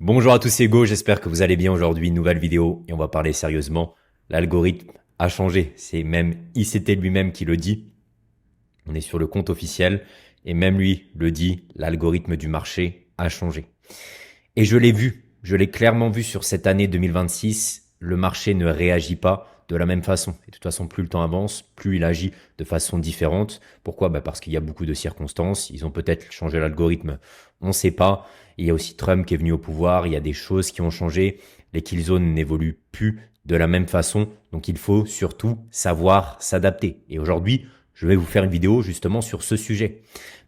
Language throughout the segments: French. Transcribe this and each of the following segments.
Bonjour à tous, c'est Go, j'espère que vous allez bien aujourd'hui, nouvelle vidéo et on va parler sérieusement. L'algorithme a changé, c'est même ICT lui-même qui le dit. On est sur le compte officiel et même lui le dit, l'algorithme du marché a changé. Et je l'ai vu, je l'ai clairement vu sur cette année 2026, le marché ne réagit pas de la même façon. Et de toute façon, plus le temps avance, plus il agit de façon différente. Pourquoi? Parce qu'il y a beaucoup de circonstances. Ils ont peut-être changé l'algorithme, on ne sait pas. Il y a aussi Trump qui est venu au pouvoir, il y a des choses qui ont changé. Les kill zones n'évoluent plus de la même façon. Donc il faut surtout savoir s'adapter. Et aujourd'hui, je vais vous faire une vidéo justement sur ce sujet.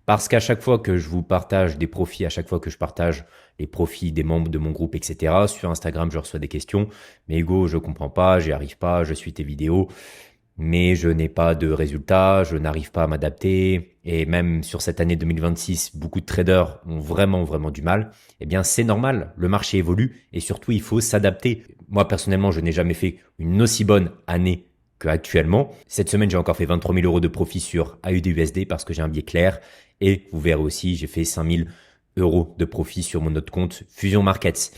Parce qu'à chaque fois que je vous partage des profits, à chaque fois que je partage les profits des membres de mon groupe, etc., sur Instagram, je reçois des questions. Mais Hugo, je comprends pas, j'y arrive pas, je suis tes vidéos, mais je n'ai pas de résultats, je n'arrive pas à m'adapter. Et même sur cette année 2026, beaucoup de traders ont vraiment du mal. Eh bien, c'est normal, le marché évolue et surtout, il faut s'adapter. Moi, personnellement, je n'ai jamais fait une aussi bonne année qu'actuellement. Cette semaine, j'ai encore fait 23 000 euros de profit sur AUD/USD parce que j'ai un biais clair. Et vous verrez aussi, j'ai fait 5 000 euros de profit sur mon autre compte Fusion Markets.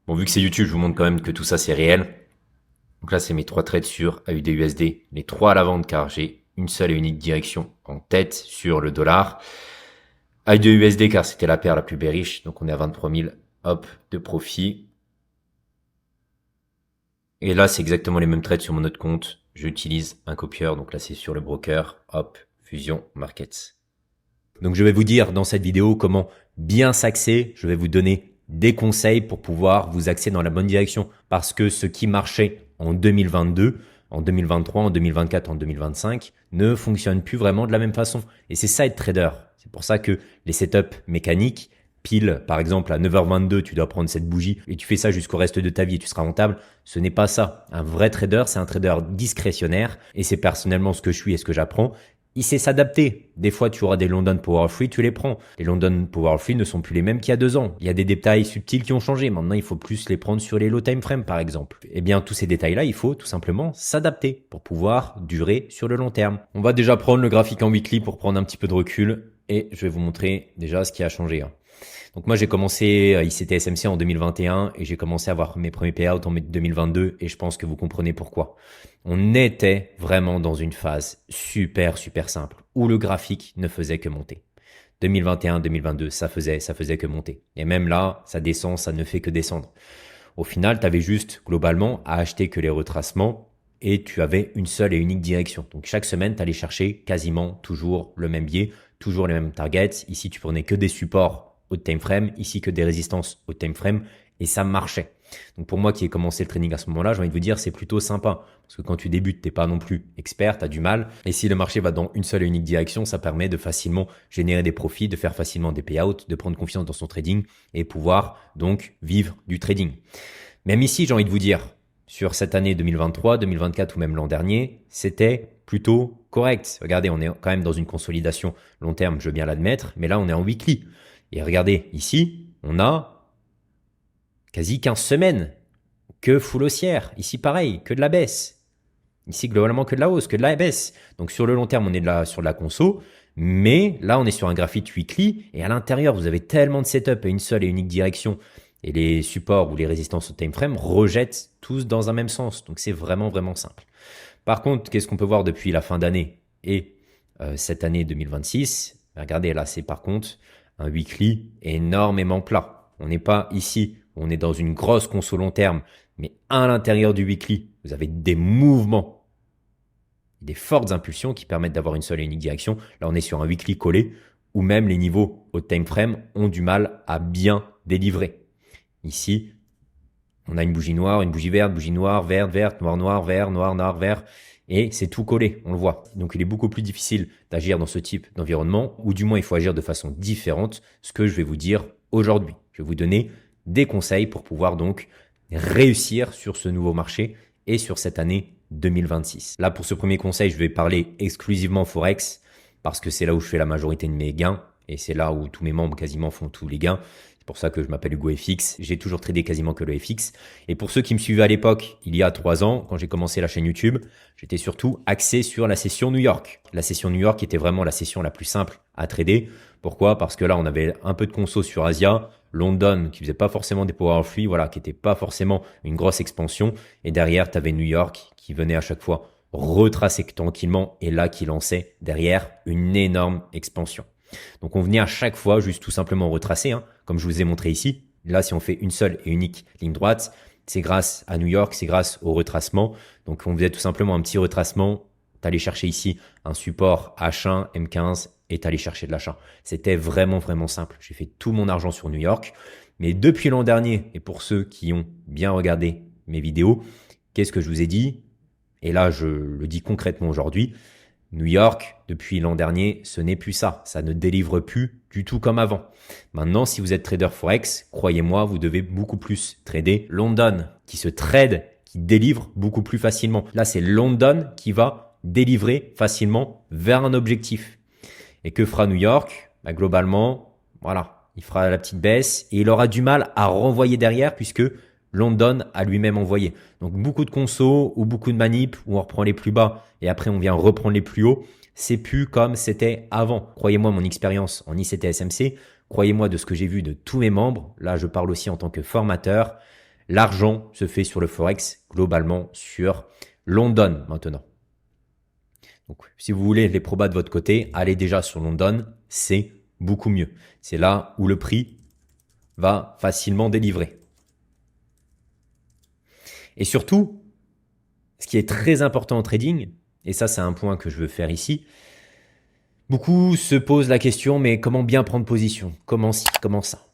Bon, vu que c'est YouTube, je vous montre quand même que tout ça, c'est réel. Donc là, c'est mes 3 trades sur AUD/USD, les 3 à la vente car j'ai une seule et unique direction en tête sur le dollar. AUD/USD car c'était la paire la plus bearish, donc on est à 23 000 hop, de profit. Et là, c'est exactement les mêmes trades sur mon autre compte. J'utilise un copieur, donc là, c'est sur le broker, hop, Fusion Markets. Donc je vais vous dire dans cette vidéo comment bien s'axer, je vais vous donner des conseils pour pouvoir vous axer dans la bonne direction parce que ce qui marchait en 2022, en 2023, en 2024, en 2025 ne fonctionne plus vraiment de la même façon. Et c'est ça être trader. C'est pour ça que les setups mécaniques, pile par exemple à 9h22, tu dois prendre cette bougie et tu fais ça jusqu'au reste de ta vie et tu seras rentable. Ce n'est pas ça. Un vrai trader, c'est un trader discrétionnaire et c'est personnellement ce que je suis et ce que j'apprends. Il sait s'adapter. Des fois, tu auras des London Power Free, tu les prends. Les London Power Free ne sont plus les mêmes qu'il y a 2 ans. Il y a des détails subtils qui ont changé. Maintenant, il faut plus les prendre sur les low time frame, par exemple. Eh bien, tous ces détails-là, il faut tout simplement s'adapter pour pouvoir durer sur le long terme. On va déjà prendre le graphique en weekly pour prendre un petit peu de recul et je vais vous montrer déjà ce qui a changé. Donc moi, j'ai commencé ICT SMC en 2021 et j'ai commencé à avoir mes premiers payouts en 2022 et je pense que vous comprenez pourquoi. On était vraiment dans une phase super simple où le graphique ne faisait que monter. 2021, 2022, ça faisait que monter. Et même là, ça descend, ça ne fait que descendre. Au final, tu avais juste globalement à acheter que les retracements et tu avais une seule et unique direction. Donc chaque semaine, tu allais chercher quasiment toujours le même biais, toujours les mêmes targets. Ici, tu prenais que des supports au time frame, ici que des résistances au time frame et ça marchait. Donc pour moi qui ai commencé le trading à ce moment-là, j'ai envie de vous dire c'est plutôt sympa parce que quand tu débutes, t'es pas non plus expert, tu as du mal et si le marché va dans une seule et unique direction, ça permet de facilement générer des profits, de faire facilement des payouts, de prendre confiance dans son trading et pouvoir donc vivre du trading. Même ici, j'ai envie de vous dire sur cette année 2023, 2024 ou même l'an dernier, c'était plutôt correct. Regardez, on est quand même dans une consolidation long terme, je veux bien l'admettre, mais là on est en weekly. Et regardez, ici, on a quasi 15 semaines que full haussière. Ici, pareil, que de la baisse. Ici, globalement, que de la hausse, que de la baisse. Donc, sur le long terme, on est là sur de la conso. Mais là, on est sur un graphique weekly. Et à l'intérieur, vous avez tellement de setup à une seule et unique direction. Et les supports ou les résistances au time frame rejettent tous dans un même sens. Donc, c'est vraiment simple. Par contre, qu'est-ce qu'on peut voir depuis la fin d'année et cette année 2026 ? Regardez, là, c'est par contre un weekly énormément plat. On n'est pas ici, on est dans une grosse conso long terme, mais à l'intérieur du weekly, vous avez des mouvements, des fortes impulsions qui permettent d'avoir une seule et unique direction. Là, on est sur un weekly collé où même les niveaux au time frame ont du mal à bien délivrer. Ici, on a une bougie noire, une bougie verte, bougie noire, verte, verte, noir, noir, vert, noir, noir, vert. Et c'est tout collé, on le voit. Donc il est beaucoup plus difficile d'agir dans ce type d'environnement, ou du moins il faut agir de façon différente, ce que je vais vous dire aujourd'hui. Je vais vous donner des conseils pour pouvoir donc réussir sur ce nouveau marché et sur cette année 2026. Là, pour ce premier conseil, je vais parler exclusivement Forex, parce que c'est là où je fais la majorité de mes gains, et c'est là où tous mes membres quasiment font tous les gains. C'est pour ça que je m'appelle Hugo FX. J'ai toujours tradé quasiment que le FX. Et pour ceux qui me suivaient à l'époque, il y a 3 ans, quand j'ai commencé la chaîne YouTube, j'étais surtout axé sur la session New York. La session New York était vraiment la session la plus simple à trader. Pourquoi? Parce que là, on avait un peu de conso sur Asia, London qui faisait pas forcément des power of free, voilà, qui était pas forcément une grosse expansion. Et derrière, tu avais New York qui venait à chaque fois retracer tranquillement et là qui lançait derrière une énorme expansion. Donc on venait à chaque fois juste tout simplement retracer, hein, comme je vous ai montré ici. Là, si on fait une seule et unique ligne droite, c'est grâce à New York, c'est grâce au retracement. Donc on faisait tout simplement un petit retracement. T'allais chercher ici un support H1, M15 et t'allais chercher de l'achat. C'était vraiment, vraiment simple. J'ai fait tout mon argent sur New York. Mais depuis l'an dernier, et pour ceux qui ont bien regardé mes vidéos, qu'est-ce que je vous ai dit? Et là, je le dis concrètement aujourd'hui. New York, depuis l'an dernier, ce n'est plus ça. Ça ne délivre plus du tout comme avant. Maintenant, si vous êtes trader Forex, croyez-moi, vous devez beaucoup plus trader London, qui se trade, qui délivre beaucoup plus facilement. Là, c'est London qui va délivrer facilement vers un objectif. Et que fera New York? Bah, globalement, voilà, il fera la petite baisse et il aura du mal à renvoyer derrière puisque London a lui-même envoyé. Donc beaucoup de conso ou beaucoup de manip où on reprend les plus bas et après on vient reprendre les plus hauts. C'est plus comme c'était avant. Croyez-moi, mon expérience en ICT SMC, croyez-moi de ce que j'ai vu de tous mes membres. Là, je parle aussi en tant que formateur. L'argent se fait sur le Forex globalement sur London maintenant. Donc, si vous voulez les probas de votre côté, allez déjà sur London, c'est beaucoup mieux. C'est là où le prix va facilement délivrer. Et surtout, ce qui est très important en trading, et ça c'est un point que je veux faire ici, beaucoup se posent la question, mais comment bien prendre position? Comment ci, comment ça?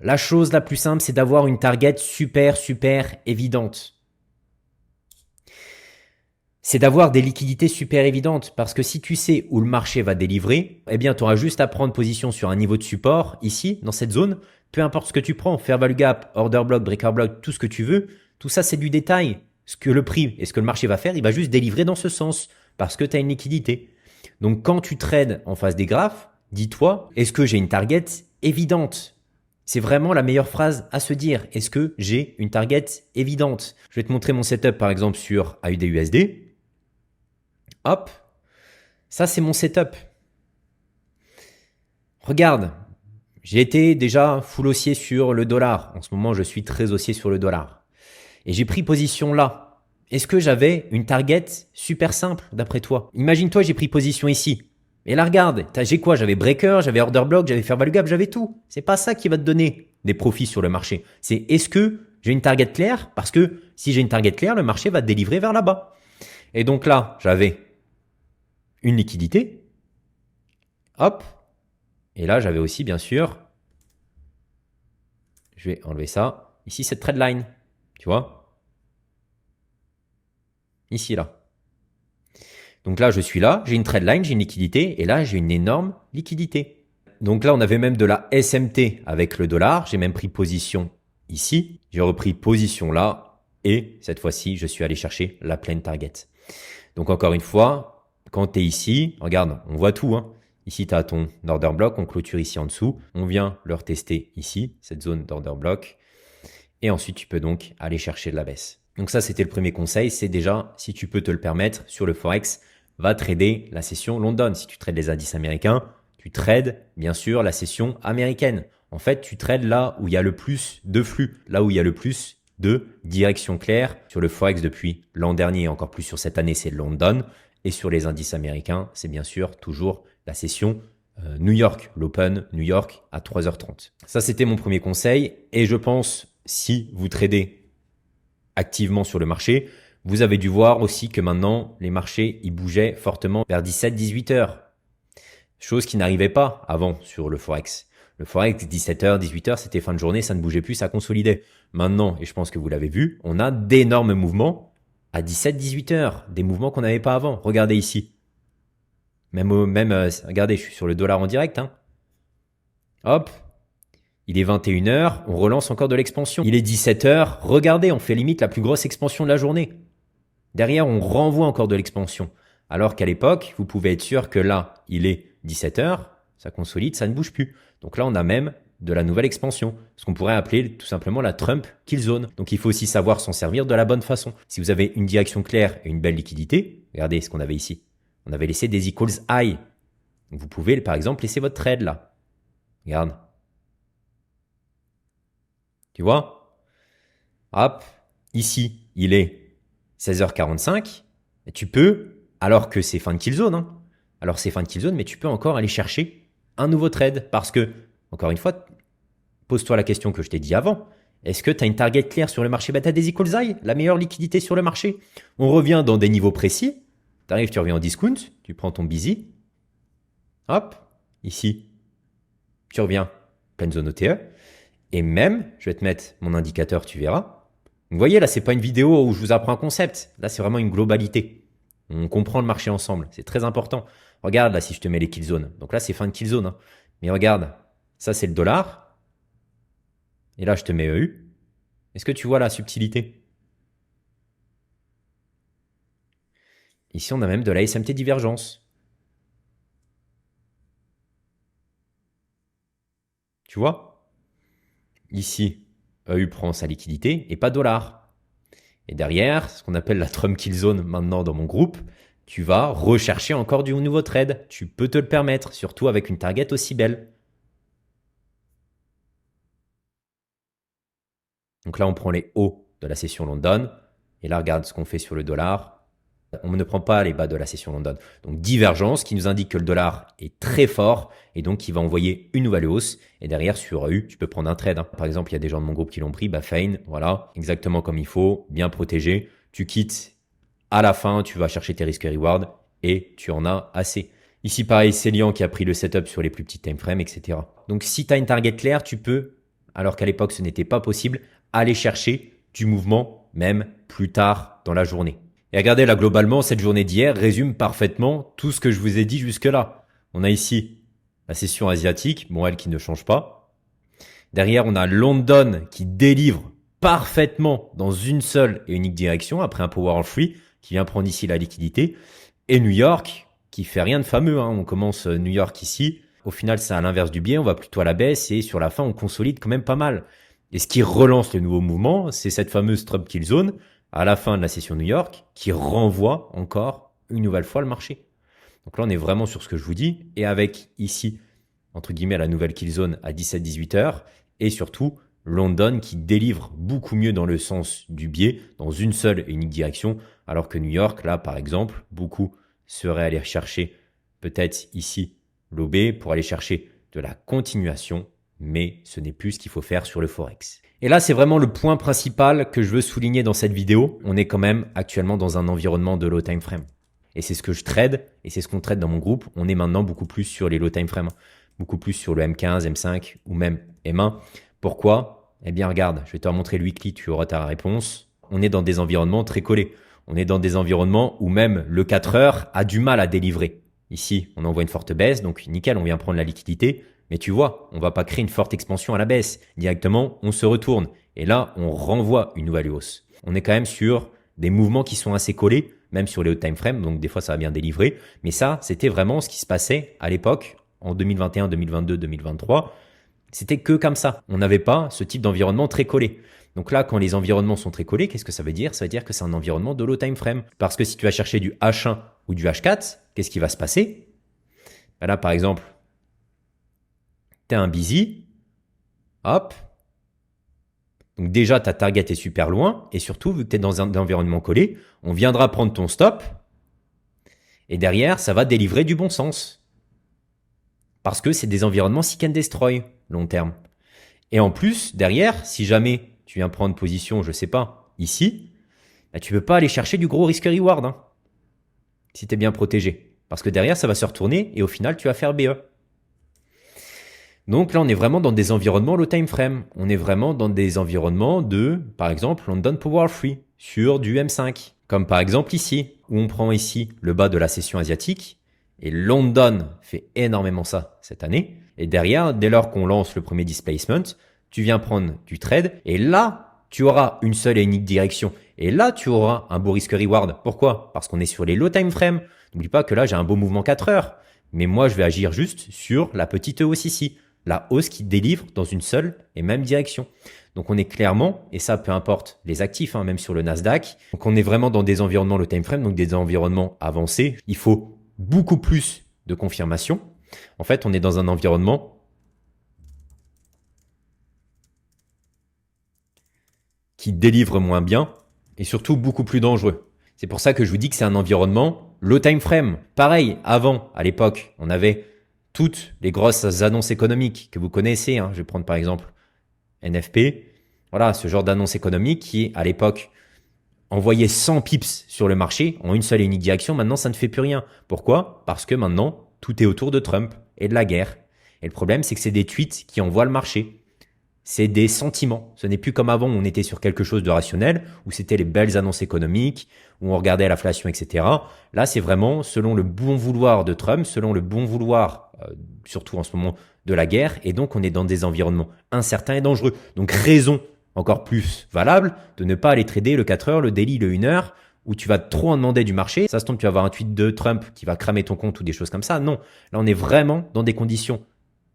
La chose la plus simple, c'est d'avoir une target super évidente. C'est d'avoir des liquidités super évidentes, parce que si tu sais où le marché va délivrer, eh bien tu auras juste à prendre position sur un niveau de support, ici, dans cette zone, peu importe ce que tu prends, fair value gap, order block, breaker block, tout ce que tu veux, tout ça, c'est du détail. Ce que le prix et ce que le marché va faire, il va juste délivrer dans ce sens parce que tu as une liquidité. Donc, quand tu trades en face des graphes, dis-toi, est-ce que j'ai une target évidente? C'est vraiment la meilleure phrase à se dire. Est-ce que j'ai une target évidente? Je vais te montrer mon setup, par exemple, sur AUD/USD. Hop. Ça, c'est mon setup. Regarde. J'ai été déjà full haussier sur le dollar. En ce moment, je suis très haussier sur le dollar. Et j'ai pris position là. Est-ce que j'avais une target super simple d'après toi? Imagine-toi, j'ai pris position ici. Et là, regarde, j'ai quoi? J'avais breaker, j'avais order block, j'avais fair value gap, j'avais tout. C'est pas ça qui va te donner des profits sur le marché. C'est est-ce que j'ai une target claire? Parce que si j'ai une target claire, le marché va te délivrer vers là-bas. Et donc là, j'avais une liquidité. Hop. Et là, j'avais aussi, bien sûr, je vais enlever ça. Ici, cette trade line. Tu vois? Ici, là. Donc là, je suis là, j'ai une trade line, j'ai une liquidité, et là, j'ai une énorme liquidité. Donc là, on avait même de la SMT avec le dollar. J'ai même pris position ici. J'ai repris position là, et cette fois-ci, je suis allé chercher la pleine target. Donc encore une fois, quand tu es ici, regarde, on voit tout, hein. Ici, tu as ton order block, on clôture ici en dessous. On vient le retester ici, cette zone d'order block. Et ensuite, tu peux donc aller chercher de la baisse. Donc ça, c'était le premier conseil. C'est déjà, si tu peux te le permettre, sur le Forex, va trader la session London. Si tu trades les indices américains, tu trades bien sûr la session américaine. En fait, tu trades là où il y a le plus de flux, là où il y a le plus de direction claire. Sur le Forex depuis l'an dernier, encore plus sur cette année, c'est London. Et sur les indices américains, c'est bien sûr toujours la session New York, l'Open New York à 3h30. Ça, c'était mon premier conseil. Et je pense, si vous tradez activement sur le marché, vous avez dû voir aussi que maintenant, les marchés, ils bougeaient fortement vers 17-18 heures. Chose qui n'arrivait pas avant sur le Forex. Le Forex, 17h, 18h, c'était fin de journée, ça ne bougeait plus, ça consolidait. Maintenant, et je pense que vous l'avez vu, on a d'énormes mouvements à 17-18 heures. Des mouvements qu'on n'avait pas avant. Regardez ici. Regardez, je suis sur le dollar en direct, hein. Hop. Il est 21h, on relance encore de l'expansion. Il est 17h, regardez, on fait limite la plus grosse expansion de la journée. Derrière, on renvoie encore de l'expansion. Alors qu'à l'époque, vous pouvez être sûr que là, il est 17h, ça consolide, ça ne bouge plus. Donc là, on a même de la nouvelle expansion, ce qu'on pourrait appeler tout simplement la Trump Kill Zone. Donc il faut aussi savoir s'en servir de la bonne façon. Si vous avez une direction claire et une belle liquidité, regardez ce qu'on avait ici. On avait laissé des equals high. Donc vous pouvez par exemple laisser votre trade là. Regarde. Tu vois? Hop, ici, il est 16h45. Et tu peux, alors que c'est fin de kill zone, alors c'est fin de kill zone, mais tu peux encore aller chercher un nouveau trade. Parce que, encore une fois, pose-toi la question que je t'ai dit avant. Est-ce que tu as une target claire sur le marché? Tu as des equals high, la meilleure liquidité sur le marché. On revient dans des niveaux précis. Tu arrives, tu reviens en discount, tu prends ton busy. Hop, ici, tu reviens, pleine zone OTE. Et même, je vais te mettre mon indicateur, tu verras. Vous voyez, là, c'est pas une vidéo où je vous apprends un concept. Là, c'est vraiment une globalité. On comprend le marché ensemble. C'est très important. Regarde, là, si je te mets les kill zones. Donc là, c'est fin de kill zone. Mais regarde, ça, c'est le dollar. Et là, je te mets EU. Est-ce que tu vois la subtilité? Ici, on a même de la SMT divergence. Tu vois? Ici, EU prend sa liquidité et pas dollar. Et derrière, ce qu'on appelle la Trump Kill Zone maintenant dans mon groupe, tu vas rechercher encore du nouveau trade. Tu peux te le permettre, surtout avec une target aussi belle. Donc là, on prend les hauts de la session London. Et là, regarde ce qu'on fait sur le dollar. On ne prend pas les bas de la session London. Donc divergence qui nous indique que le dollar est très fort et donc qui va envoyer une nouvelle hausse. Et derrière sur EU, tu peux prendre un trade. Par exemple, il y a des gens de mon groupe qui l'ont pris. Fein, voilà, exactement comme il faut, bien protégé. Tu quittes à la fin, tu vas chercher tes risques et rewards et tu en as assez. Ici pareil, Célian qui a pris le setup sur les plus petits time frames, etc. Donc si tu as une target claire, tu peux, alors qu'à l'époque ce n'était pas possible, aller chercher du mouvement même plus tard dans la journée. Et regardez là, globalement, cette journée d'hier résume parfaitement tout ce que je vous ai dit jusque-là. On a ici la session asiatique, bon, elle qui ne change pas. Derrière, on a London qui délivre parfaitement dans une seule et unique direction après un power en free qui vient prendre ici la liquidité. Et New York qui fait rien de fameux. On commence New York ici. Au final, c'est à l'inverse du biais. On va plutôt à la baisse et sur la fin, on consolide quand même pas mal. Et ce qui relance le nouveau mouvement, c'est cette fameuse Trump Kill Zone à la fin de la session New York qui renvoie encore une nouvelle fois le marché. Donc là, on est vraiment sur ce que je vous dis et avec ici, entre guillemets, la nouvelle Kill Zone à 17-18 heures et surtout London qui délivre beaucoup mieux dans le sens du biais, dans une seule et unique direction, alors que New York, là, par exemple, beaucoup seraient allés chercher peut-être ici l'OB pour aller chercher de la continuation, mais ce n'est plus ce qu'il faut faire sur le Forex. Et là, c'est vraiment le point principal que je veux souligner dans cette vidéo. On est quand même actuellement dans un environnement de low time frame. Et c'est ce que je trade, et c'est ce qu'on trade dans mon groupe. On est maintenant beaucoup plus sur les low time frame, beaucoup plus sur le M15, M5 ou même M1. Pourquoi? Eh bien, regarde, je vais te montrer le weekly, tu auras ta réponse. On est dans des environnements très collés. On est dans des environnements où même le 4 heures a du mal à délivrer. Ici, on envoie une forte baisse, donc nickel, on vient prendre la liquidité. Mais tu vois, on va pas créer une forte expansion à la baisse. Directement, on se retourne. Et là, on renvoie une nouvelle hausse. On est quand même sur des mouvements qui sont assez collés, même sur les hauts time frames. Donc, des fois, ça va bien délivrer. Mais ça, c'était vraiment ce qui se passait à l'époque, en 2021, 2022, 2023. C'était que comme ça. On n'avait pas ce type d'environnement très collé. Donc là, quand les environnements sont très collés, qu'est-ce que ça veut dire? Ça veut dire que c'est un environnement de low time frame. Parce que si tu vas chercher du H1 ou du H4, qu'est-ce qui va se passer? Ben là, par exemple, tu as un busy, hop. Donc déjà, ta target est super loin. Et surtout, vu que tu es dans un environnement collé, on viendra prendre ton stop. Et derrière, ça va délivrer du bon sens. Parce que c'est des environnements seek and destroy, long terme. Et en plus, derrière, si jamais tu viens prendre position, je sais pas, ici, bah, tu peux pas aller chercher du gros risque-reward, si tu es bien protégé. Parce que derrière, ça va se retourner et au final, tu vas faire BE. Donc là, on est vraiment dans des environnements low time frame. On est vraiment dans des environnements de, par exemple, London Power Free sur du M5. Comme par exemple ici, où on prend ici le bas de la session asiatique. Et London fait énormément ça cette année. Et derrière, dès lors qu'on lance le premier displacement, tu viens prendre du trade. Et là, tu auras une seule et unique direction. Et là, tu auras un beau risque-reward. Pourquoi? Parce qu'on est sur les low time frame. N'oublie pas que là, j'ai un beau mouvement 4 heures. Mais moi, je vais agir juste sur la petite hausse ici. la hausse qui délivre dans une seule et même direction. Donc on est clairement, et ça peu importe les actifs, même sur le Nasdaq, donc on est vraiment dans des environnements, le time frame, donc des environnements avancés. Il faut beaucoup plus de confirmation. En fait, on est dans un environnement qui délivre moins bien et surtout beaucoup plus dangereux. C'est pour ça que je vous dis que c'est un environnement low time frame. Pareil, avant, à l'époque, on avait toutes les grosses annonces économiques que vous connaissez. Je vais prendre par exemple NFP. Voilà, ce genre d'annonce économique qui, à l'époque, envoyait 100 pips sur le marché en une seule et unique direction. Maintenant, ça ne fait plus rien. Pourquoi? Parce que maintenant, tout est autour de Trump et de la guerre. Et le problème, c'est que c'est des tweets qui envoient le marché. C'est des sentiments. Ce n'est plus comme avant où on était sur quelque chose de rationnel, où c'était les belles annonces économiques, où on regardait l'inflation, etc. Là, c'est vraiment selon le bon vouloir de Trump, selon le bon vouloir, surtout en ce moment, de la guerre. Et donc, on est dans des environnements incertains et dangereux. Donc, raison encore plus valable de ne pas aller trader le 4 heures, le daily, le 1 heure, où tu vas trop en demander du marché. Ça se tombe, tu vas avoir un tweet de Trump qui va cramer ton compte ou des choses comme ça. Non, là, on est vraiment dans des conditions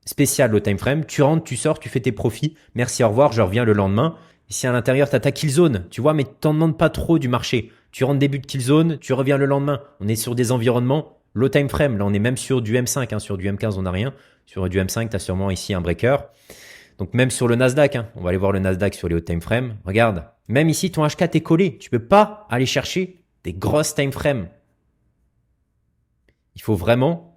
spécial au time frame, tu rentres, tu sors, tu fais tes profits, merci, au revoir, je reviens le lendemain. Ici à l'intérieur, tu as ta kill zone, tu vois, mais t'en demandes pas trop du marché. Tu rentres début de kill zone, tu reviens le lendemain. On est sur des environnements low time frame. Là, on est même sur du M5, sur du M15, on n'a rien. Sur du M5, tu as sûrement ici un breaker. Donc même sur le Nasdaq, on va aller voir le Nasdaq sur les hauts time frame. Regarde, même ici, ton H4 est collé. Tu peux pas aller chercher des grosses time frame. Il faut vraiment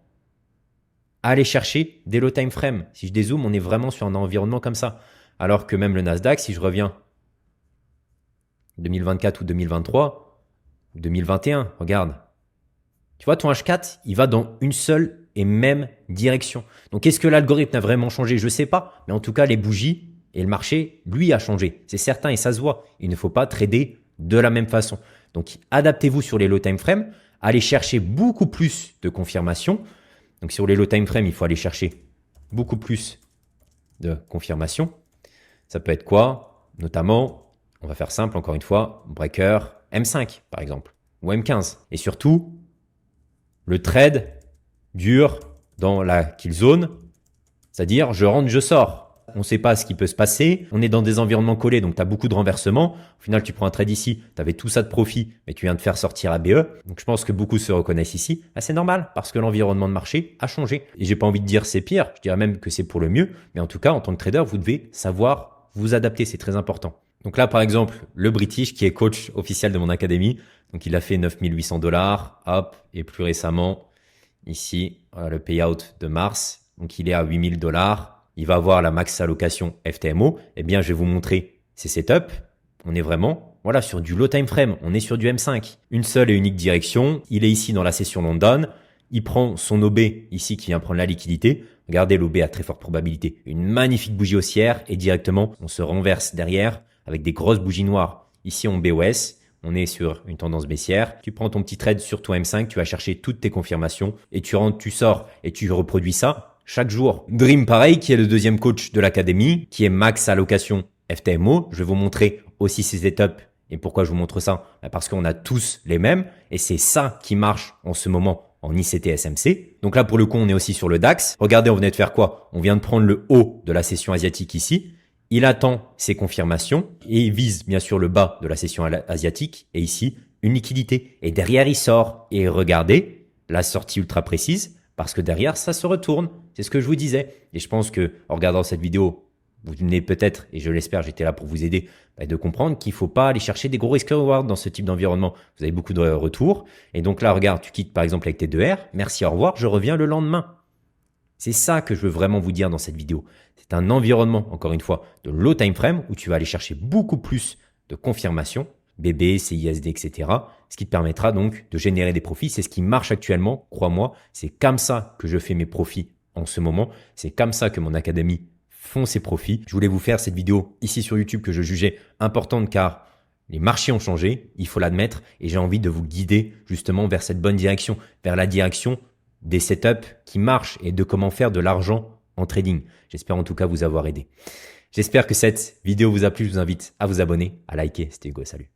aller chercher des low time frame. Si je dézoome, on est vraiment sur un environnement comme ça. Alors que même le Nasdaq, si je reviens 2024 ou 2023, 2021, regarde. Tu vois, ton H4, il va dans une seule et même direction. Donc, est-ce que l'algorithme a vraiment changé? Je ne sais pas. Mais en tout cas, les bougies et le marché, lui, a changé. C'est certain et ça se voit. Il ne faut pas trader de la même façon. Donc, adaptez-vous sur les low time frame. Allez chercher beaucoup plus de confirmation. Donc, sur les low time frame, il faut aller chercher beaucoup plus de confirmation. Ça peut être quoi? Notamment, on va faire simple, encore une fois, breaker M5, par exemple, ou M15. Et surtout, le trade dure dans la kill zone, c'est-à-dire je rentre, je sors. On ne sait pas ce qui peut se passer. On est dans des environnements collés, donc tu as beaucoup de renversements. Au final, tu prends un trade ici, tu avais tout ça de profit, mais tu viens de faire sortir ABE. Donc, je pense que beaucoup se reconnaissent ici. C'est normal, parce que l'environnement de marché a changé. Et j'ai pas envie de dire c'est pire, je dirais même que c'est pour le mieux. Mais en tout cas, en tant que trader, vous devez savoir vous adapter, c'est très important. Donc là, par exemple, le British, qui est coach officiel de mon académie, donc il a fait 9 800 $, hop, et plus récemment, ici, le payout de mars, donc il est à 8 000 $. Il va avoir la max allocation FTMO. Eh bien, je vais vous montrer ces setups. On est vraiment, voilà, sur du low time frame. On est sur du M5. Une seule et unique direction. Il est ici dans la session London. Il prend son OB ici qui vient prendre la liquidité. Regardez, l'OB à très forte probabilité. Une magnifique bougie haussière et directement, on se renverse derrière avec des grosses bougies noires. Ici, on BOS. On est sur une tendance baissière. Tu prends ton petit trade sur ton M5. Tu vas chercher toutes tes confirmations et tu rentres, tu sors et tu reproduis ça chaque jour. Dream, pareil, qui est le deuxième coach de l'académie, qui est max allocation FTMO. Je vais vous montrer aussi ses setups. Et pourquoi je vous montre ça? Parce qu'on a tous les mêmes et c'est ça qui marche en ce moment en ICT SMC. Donc là, pour le coup, on est aussi sur le DAX. Regardez, on venait de faire quoi? On vient de prendre le haut de la session asiatique ici. Il attend ses confirmations et il vise bien sûr le bas de la session asiatique. Et ici, une liquidité. Et derrière, il sort. Et regardez, la sortie ultra précise. Parce que derrière, ça se retourne. C'est ce que je vous disais. Et je pense que en regardant cette vidéo, vous venez peut-être, et je l'espère, j'étais là pour vous aider, de comprendre qu'il ne faut pas aller chercher des gros risk reward dans ce type d'environnement. Vous avez beaucoup de retours. Et donc là, regarde, tu quittes par exemple avec tes 2R. Merci, au revoir, je reviens le lendemain. C'est ça que je veux vraiment vous dire dans cette vidéo. C'est un environnement, encore une fois, de low time frame où tu vas aller chercher beaucoup plus de confirmations. BB, CISD, etc. Ce qui te permettra donc de générer des profits. C'est ce qui marche actuellement, crois-moi. C'est comme ça que je fais mes profits en ce moment. C'est comme ça que mon académie font ses profits. Je voulais vous faire cette vidéo ici sur YouTube que je jugeais importante car les marchés ont changé, il faut l'admettre, et j'ai envie de vous guider justement vers cette bonne direction, vers la direction des setups qui marchent et de comment faire de l'argent en trading. J'espère en tout cas vous avoir aidé. J'espère que cette vidéo vous a plu. Je vous invite à vous abonner, à liker. C'était Hugo, salut.